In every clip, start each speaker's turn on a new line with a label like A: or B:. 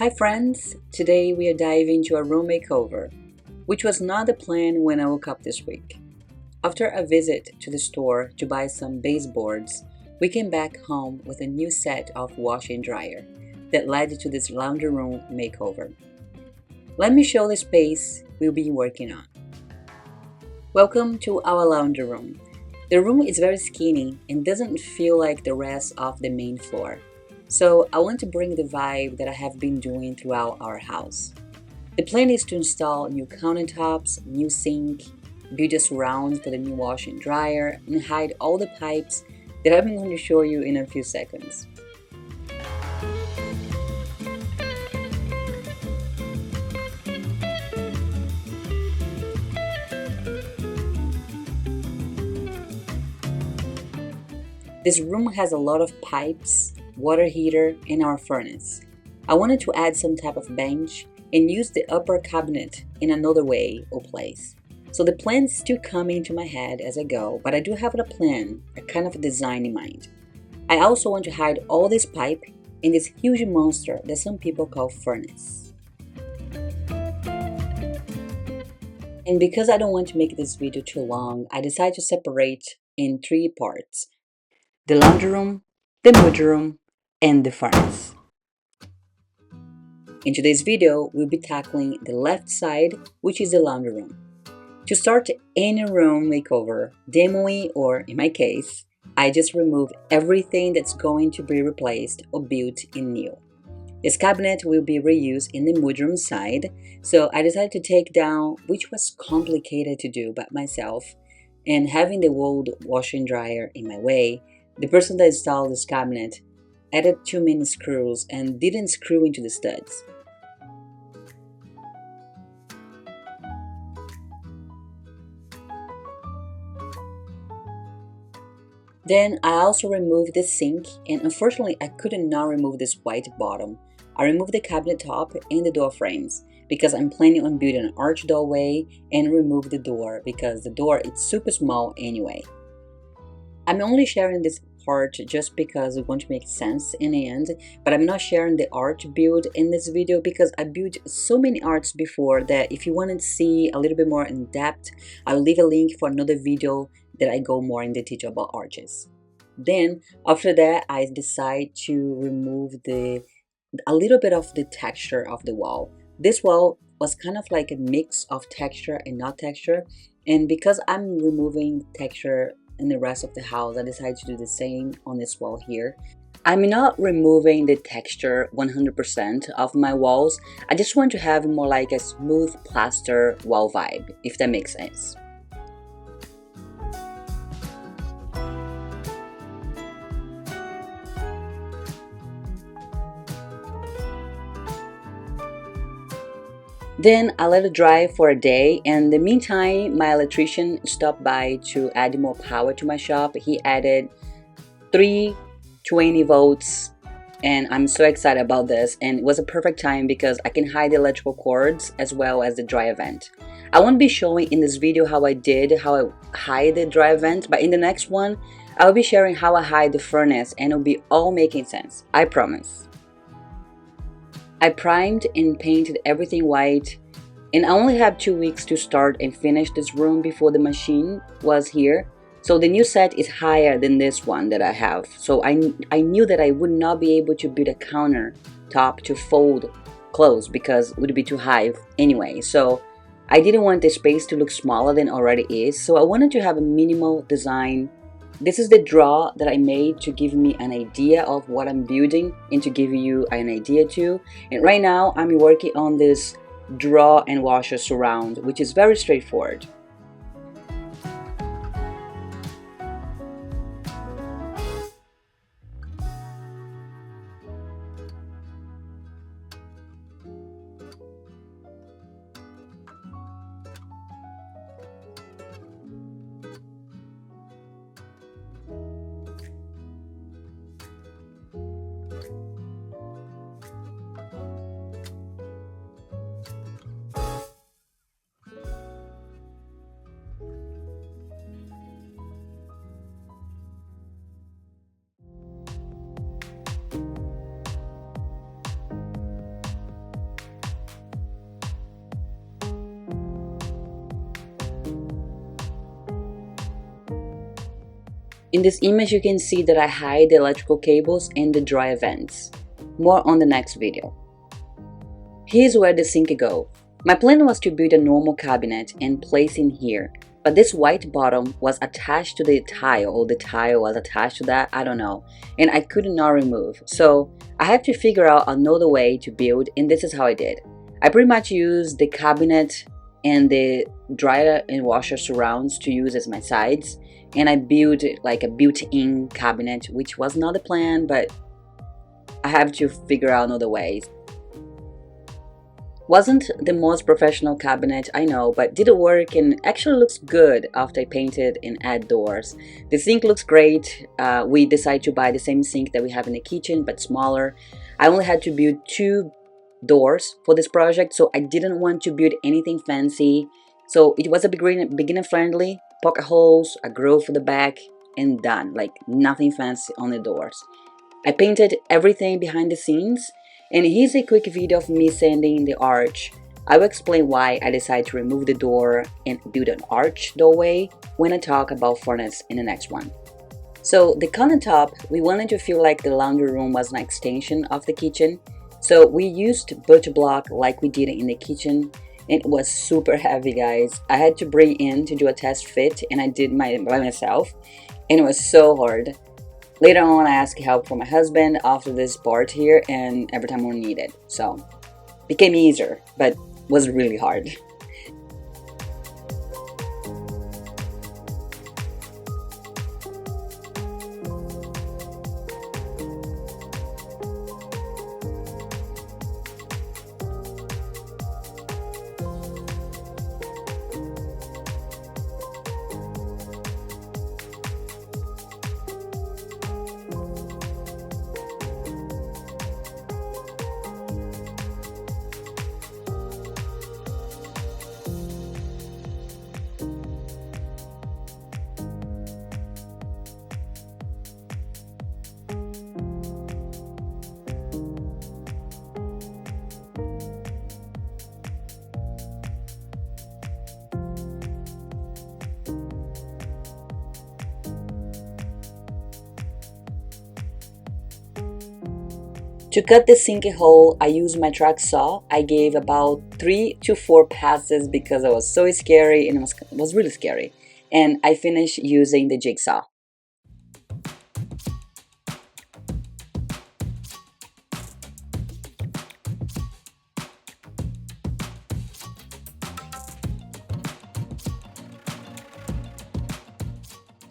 A: Hi friends! Today we are diving into a room makeover, which was not the plan when I woke up this week. After a visit to the store to buy some baseboards, we came back home with a new set of washer and dryer that led to this laundry room makeover. Let me show the space we'll be working on. Welcome to our laundry room. The room is very skinny and doesn't feel like the rest of the main floor. So I want to bring the vibe that I have been doing throughout our house. The plan is to install new countertops, new sink, build a surround for the new washer and dryer, and hide all the pipes that I'm going to show you in a few seconds. This room has a lot of pipes, water heater, and our furnace. I wanted to add some type of bench and use the upper cabinet in another way or place. So the plan's still coming into my head as I go, but I do have a plan, a kind of a design in mind. I also want to hide all this pipe in this huge monster that some people call furnace. And because I don't want to make this video too long, I decided to separate in three parts: the laundry room, the mood room, and the furnace. In today's video, we'll be tackling the left side, which is the laundry room. To start any room makeover, demoing, or in my case, I just remove everything that's going to be replaced or built in new. This cabinet will be reused in the mood room side, so I decided to take down, which was complicated to do by myself, and having the old washer and dryer in my way, the person that installed this cabinet added too many screws and didn't screw into the studs. Then I also removed the sink, and unfortunately I could not remove this white bottom. I removed the cabinet top and the door frames because I'm planning on building an arch doorway, and remove the door because the door is super small anyway. I'm only sharing this part just because we want to make sense in the end, but I'm not sharing the arch build in this video because I built so many arches before that if you want to see a little bit more in depth, I'll leave a link for another video that I go more in detail about arches. Then after that, I decide to remove a little bit of the texture of the wall. This wall was kind of like a mix of texture and not texture, and because I'm removing texture in the rest of the house, I decided to do the same on this wall here. I'm not removing the texture 100% of my walls. I just want to have more like a smooth plaster wall vibe, if that makes sense. Then I let it dry for a day, and in the meantime my electrician stopped by to add more power to my shop. He added 320 volts, and I'm so excited about this, and it was a perfect time because I can hide the electrical cords as well as the dryer vent. I won't be showing in this video how I hide the dryer vent, but in the next one I'll be sharing how I hide the furnace, and it'll be all making sense, I promise. I primed and painted everything white, and I only have 2 weeks to start and finish this room before the machine was here. So the new set is higher than this one that I have. So I knew that I would not be able to build a countertop to fold clothes because it would be too high anyway. So I didn't want the space to look smaller than it already is. So I wanted to have a minimal design. This is the draw that I made to give me an idea of what I'm building and to give you an idea too. And right now I'm working on this draw and washer surround, which is very straightforward. In this image you can see that I hide the electrical cables and the dryer vents. More on the next video. Here's where the sink goes. My plan was to build a normal cabinet and place in here, but this white bottom was attached to the tile, or the tile was attached to that, I don't know, and I could not remove. So I have to figure out another way to build, and this is how I did. I pretty much used the cabinet and the dryer and washer surrounds to use as my sides, and I built like a built-in cabinet, which was not the plan, but I have to figure out another ways. Wasn't the most professional cabinet, I know, but did it work and actually looks good after I painted and add doors. The sink looks great. We decided to buy the same sink that we have in the kitchen, but smaller. I only had to build 2 doors for this project, so I didn't want to build anything fancy. So it was a beginner friendly, pocket holes, a grill for the back, and done. Like nothing fancy on the doors. I painted everything behind the scenes. And here's a quick video of me sanding the arch. I will explain why I decided to remove the door and build an arch doorway when I talk about furnace in the next one. So the countertop, we wanted to feel like the laundry room was an extension of the kitchen. So we used birch block like we did in the kitchen, and it was super heavy, guys. I had to bring in to do a test fit, and I did by myself, and it was so hard. Later on, I asked help from my husband after this part here, and every time we needed. So, became easier, but was really hard. To cut the sink hole, I used my track saw. I gave about 3 to 4 passes because it was so scary, and it was really scary. And I finished using the jigsaw.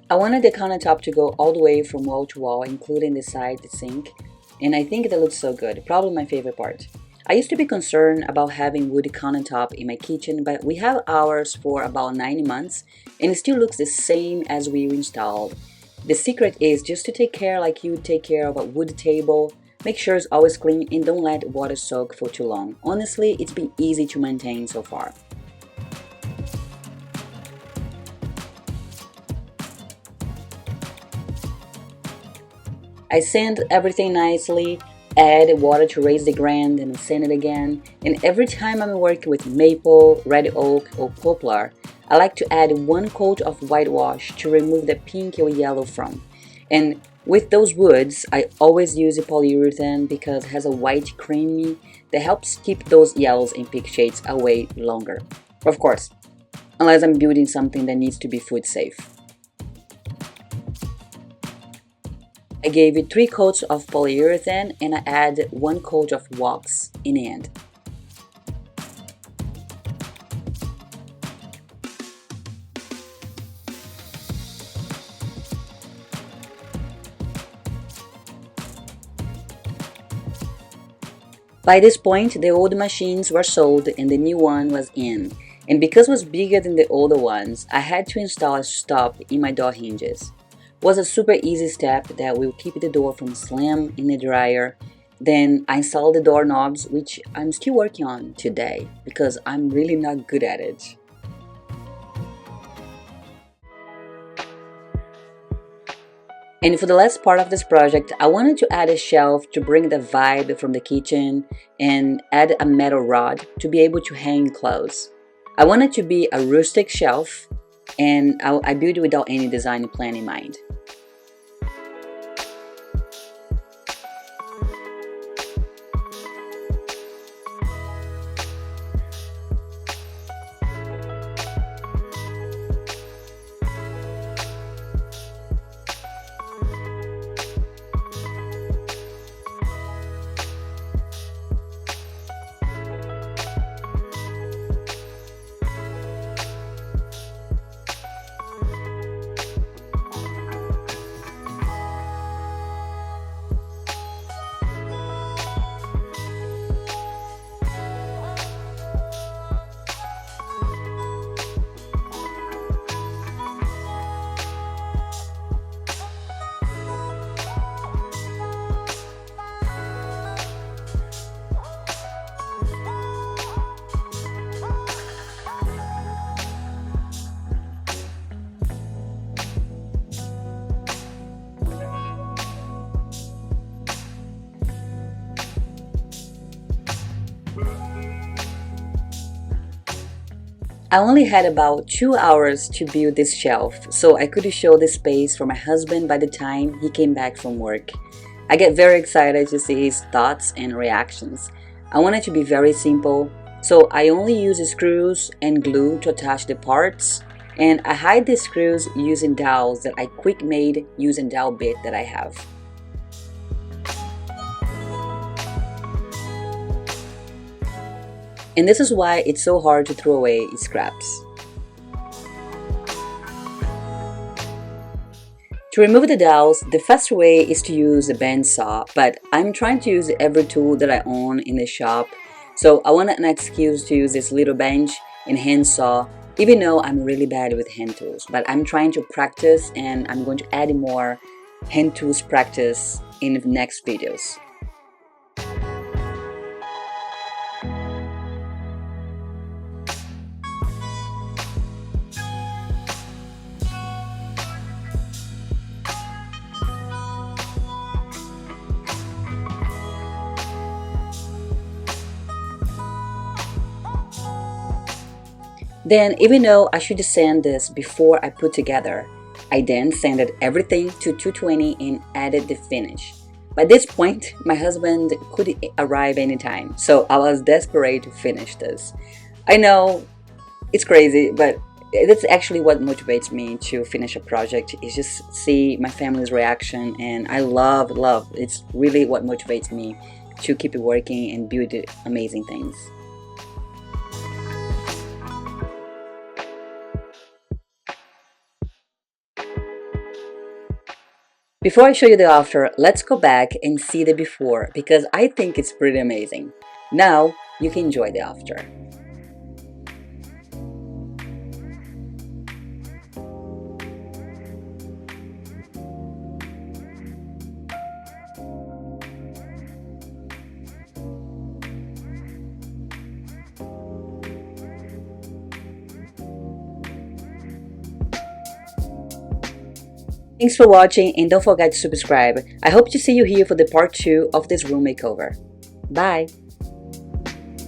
A: I wanted the countertop to go all the way from wall to wall, including the side, the sink. And I think that looks so good, probably my favorite part. I used to be concerned about having wood countertop in my kitchen, but we have ours for about 9 months and it still looks the same as we installed. The secret is just to take care like you would take care of a wood table. Make sure it's always clean and don't let water soak for too long. Honestly, it's been easy to maintain so far. I sand everything nicely, add water to raise the grain, and sand it again. And every time I'm working with maple, red oak, or poplar, I like to add 1 coat of whitewash to remove the pink or yellow from. And with those woods, I always use a polyurethane because it has a white creamy that helps keep those yellows and pink shades away longer. Of course, unless I'm building something that needs to be food safe. I gave it 3 coats of polyurethane and I add 1 coat of wax in the end. By this point, the old machines were sold and the new one was in. And because it was bigger than the older ones, I had to install a stop in my door hinges. Was a super easy step that will keep the door from slam in the dryer. Then I installed the doorknobs, which I'm still working on today because I'm really not good at it. And for the last part of this project, I wanted to add a shelf to bring the vibe from the kitchen and add a metal rod to be able to hang clothes. I wanted to be a rustic shelf, and I built it without any design plan in mind. I only had about 2 hours to build this shelf, so I could show the space for my husband by the time he came back from work. I get very excited to see his thoughts and reactions. I want it to be very simple, so I only use screws and glue to attach the parts, and I hide the screws using dowels that I quick made using dowel bit that I have. And this is why it's so hard to throw away scraps. To remove the dowels, the fast way is to use a bandsaw, but I'm trying to use every tool that I own in the shop, so I want an excuse to use this little bench and handsaw, even though I'm really bad with hand tools. But I'm trying to practice, and I'm going to add more hand tools practice in the next videos. Then, even though I should sand this before I put together, I then sanded everything to 220 and added the finish. By this point, my husband could arrive anytime, so I was desperate to finish this. I know it's crazy, but that's actually what motivates me to finish a project, is just see my family's reaction, and I love, it's really what motivates me to keep working and build amazing things. Before I show you the after, let's go back and see the before, because I think it's pretty amazing. Now you can enjoy the after. Thanks for watching, and don't forget to subscribe. I hope to see you here for the part 2 of this room makeover. Bye!